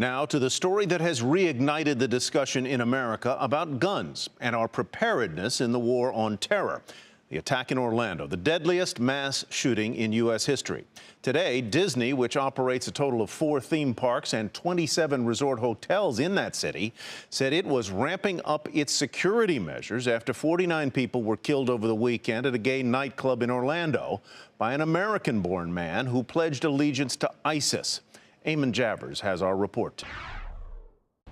Now to the story that has reignited the discussion in America about guns and our preparedness in the war on terror. The attack in Orlando, the deadliest mass shooting in U.S. history. Today, Disney, which operates a total of 4 theme parks and 27 resort hotels in that city, said it was ramping up its security measures after 49 people were killed over the weekend at a gay nightclub in Orlando by an American-born man who pledged allegiance to ISIS. Eamon Javers has our report.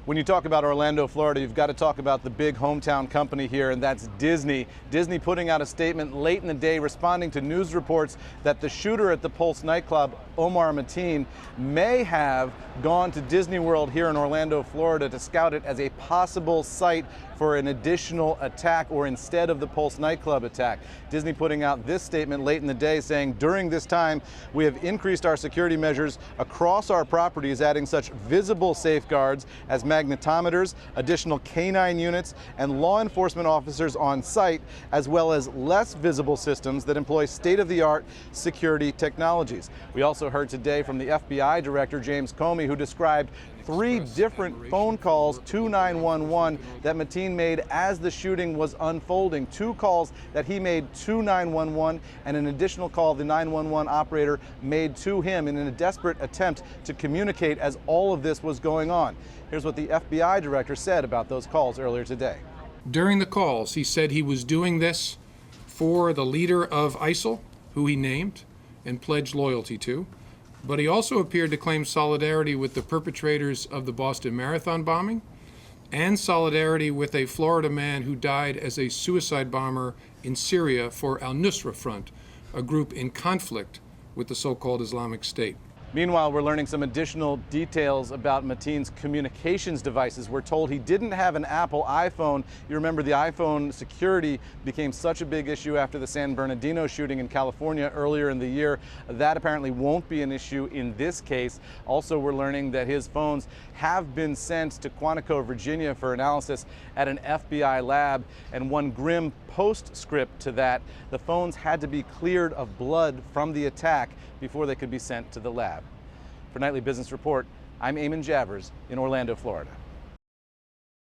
When you talk about Orlando, Florida, you've got to talk about the big hometown company here, and that's Disney. Disney putting out a statement late in the day responding to news reports that the shooter at the Pulse nightclub, Omar Mateen, may have gone to Disney World here in Orlando, Florida to scout it as a possible site for an additional attack or instead of the Pulse nightclub attack. Disney putting out this statement late in the day saying, during this time, we have increased our security measures across our properties, adding such visible safeguards as magnetometers, additional canine units, and law enforcement officers on site, as well as less visible systems that employ state-of-the-art security technologies. We also heard today from the FBI Director, James Comey, who described 3 different phone calls to 911 that Mateen made as the shooting was unfolding. 2 calls that he made to 911 and an additional call the 911 operator made to him in a desperate attempt to communicate as all of this was going on. Here's what the FBI director said about those calls earlier today. During the calls, he said he was doing this for the leader of ISIL, who he named and pledged loyalty to. But he also appeared to claim solidarity with the perpetrators of the Boston Marathon bombing and solidarity with a Florida man who died as a suicide bomber in Syria for Al-Nusra Front, a group in conflict with the so-called Islamic State. Meanwhile, we're learning some additional details about Mateen's communications devices. We're told he didn't have an Apple iPhone. You remember the iPhone security became such a big issue after the San Bernardino shooting in California earlier in the year. That apparently won't be an issue in this case. Also, we're learning that his phones have been sent to Quantico, Virginia for analysis at an FBI lab. And one grim postscript to that, the phones had to be cleared of blood from the attack before they could be sent to the lab. For Nightly Business Report, I'm Eamon Javers in Orlando, Florida.